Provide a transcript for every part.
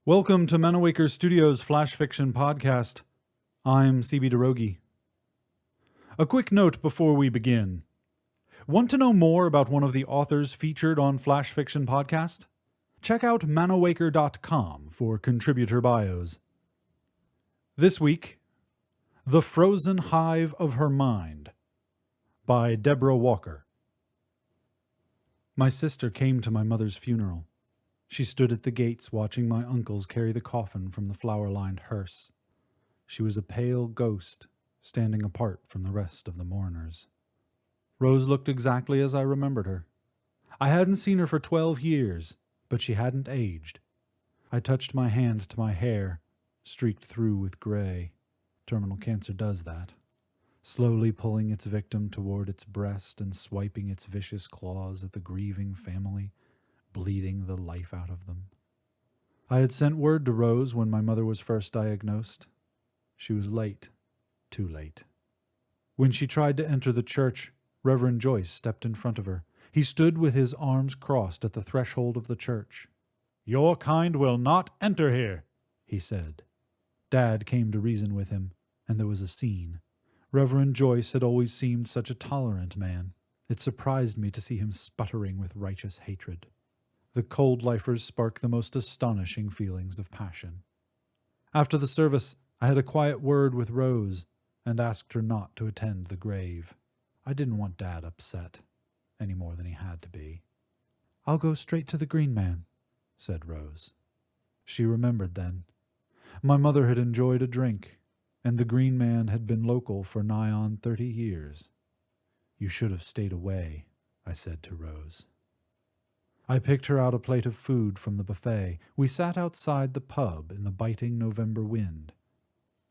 Welcome to Manawaker Studios Flash Fiction Podcast. I'm CB DeRogi. A quick note before we begin. Want to know more about one of the authors featured on Flash Fiction Podcast? Check out manawaker.com for contributor bios. This week, The Frozen Hive of Her Mind by Deborah Walker. My sister came to my mother's funeral. She stood at the gates watching my uncles carry the coffin from the flower-lined hearse. She was a pale ghost, standing apart from the rest of the mourners. Rose looked exactly as I remembered her. I hadn't seen her for 12 years, but she hadn't aged. I touched my hand to my hair, streaked through with gray. Terminal cancer does that. Slowly pulling its victim toward its breast and swiping its vicious claws at the grieving family, bleeding the life out of them. I had sent word to Rose when my mother was first diagnosed. She was late, too late. When she tried to enter the church, Reverend Joyce stepped in front of her. He stood with his arms crossed at the threshold of the church. "Your kind will not enter here," he said. Dad came to reason with him, and there was a scene. Reverend Joyce had always seemed such a tolerant man. It surprised me to see him sputtering with righteous hatred. The cold lifers spark the most astonishing feelings of passion. After the service, I had a quiet word with Rose and asked her not to attend the grave. I didn't want Dad upset, any more than he had to be. "I'll go straight to the Green Man," said Rose. She remembered then. My mother had enjoyed a drink, and the Green Man had been local for nigh on 30 years. "You should have stayed away," I said to Rose. I picked her out a plate of food from the buffet. We sat outside the pub in the biting November wind.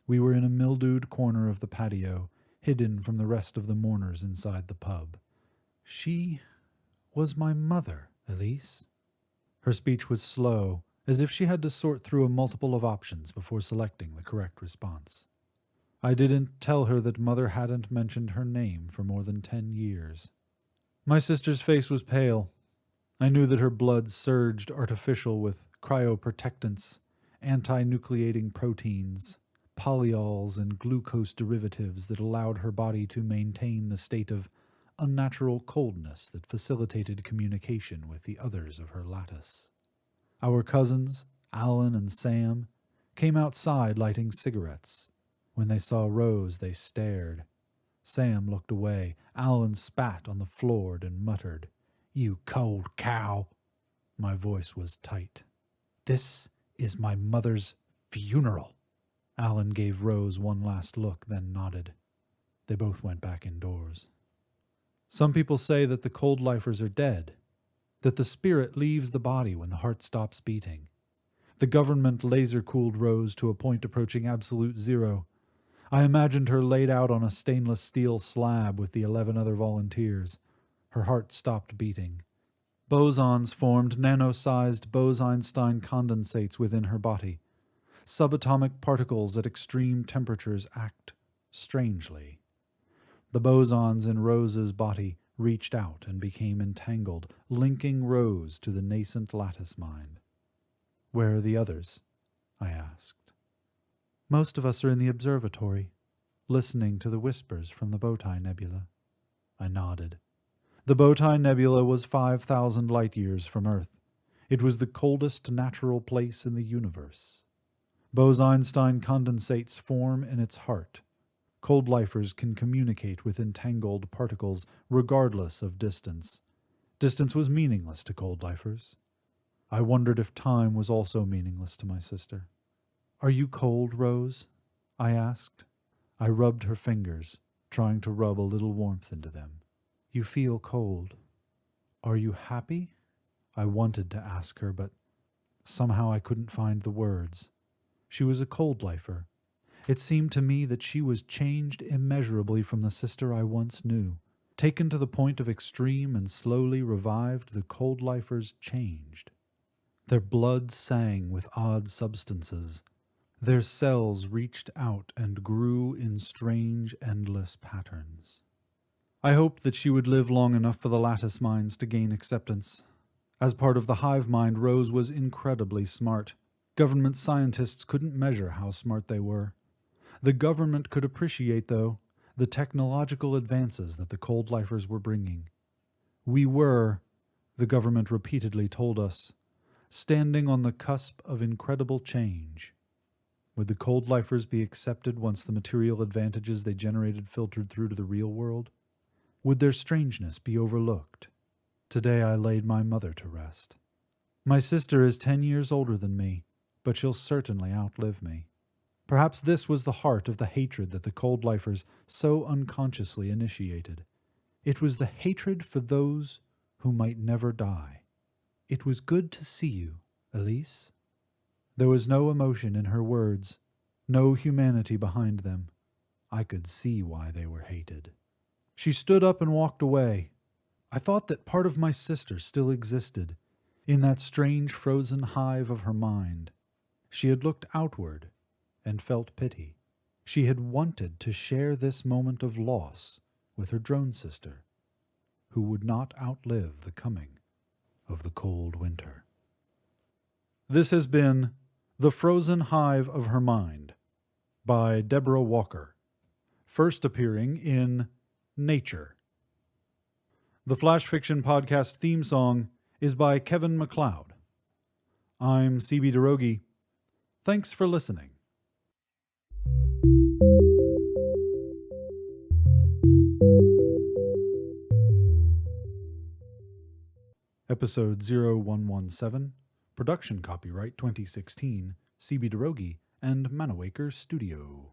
We were in a mildewed corner of the patio, hidden from the rest of the mourners inside the pub. "She was my mother, Elise." Her speech was slow, as if she had to sort through a multiple of options before selecting the correct response. I didn't tell her that Mother hadn't mentioned her name for more than 10 years. My sister's face was pale. I knew that her blood surged artificial with cryoprotectants, anti-nucleating proteins, polyols, and glucose derivatives that allowed her body to maintain the state of unnatural coldness that facilitated communication with the others of her lattice. Our cousins, Alan and Sam, came outside lighting cigarettes. When they saw Rose, they stared. Sam looked away. Alan spat on the floor and muttered, "You cold cow." My voice was tight. "This is my mother's funeral." Alan gave Rose one last look, then nodded. They both went back indoors. Some people say that the cold lifers are dead, that the spirit leaves the body when the heart stops beating. The government laser-cooled Rose to a point approaching absolute zero. I imagined her laid out on a stainless steel slab with the 11 other volunteers. Her heart stopped beating. Bosons formed nano-sized Bose-Einstein condensates within her body. Subatomic particles at extreme temperatures act strangely. The bosons in Rose's body reached out and became entangled, linking Rose to the nascent lattice mind. "Where are the others?" I asked. "Most of us are in the observatory, listening to the whispers from the Bowtie Nebula." I nodded. The Bowtie Nebula was 5,000 light-years from Earth. It was the coldest natural place in the universe. Bose-Einstein condensates form in its heart. Cold lifers can communicate with entangled particles regardless of distance. Distance was meaningless to cold lifers. I wondered if time was also meaningless to my sister. "Are you cold, Rose?" I asked. I rubbed her fingers, trying to rub a little warmth into them. "You feel cold. Are you happy?" I wanted to ask her, but somehow I couldn't find the words. She was a cold lifer. It seemed to me that she was changed immeasurably from the sister I once knew. Taken to the point of extreme and slowly revived, the cold lifers changed. Their blood sang with odd substances. Their cells reached out and grew in strange, endless patterns. I hoped that she would live long enough for the lattice minds to gain acceptance. As part of the hive mind, Rose was incredibly smart. Government scientists couldn't measure how smart they were. The government could appreciate, though, the technological advances that the Cold Lifers were bringing. We were, the government repeatedly told us, standing on the cusp of incredible change. Would the Cold Lifers be accepted once the material advantages they generated filtered through to the real world? Would their strangeness be overlooked? Today I laid my mother to rest. My sister is 10 years older than me, but she'll certainly outlive me. Perhaps this was the heart of the hatred that the Cold Lifers so unconsciously initiated. It was the hatred for those who might never die. It was good to see you, Elise. There was no emotion in her words, no humanity behind them. I could see why they were hated. She stood up and walked away. I thought that part of my sister still existed, in that strange frozen hive of her mind. She had looked outward and felt pity. She had wanted to share this moment of loss with her drone sister, who would not outlive the coming of the cold winter. This has been The Frozen Hive of Her Mind by Deborah Walker, first appearing in Nature. The Flash Fiction Podcast theme song is by Kevin MacLeod. I'm CB DeRogie. Thanks for listening. Episode 0117, production copyright 2016, CB DeRogie and Manawaker Studio.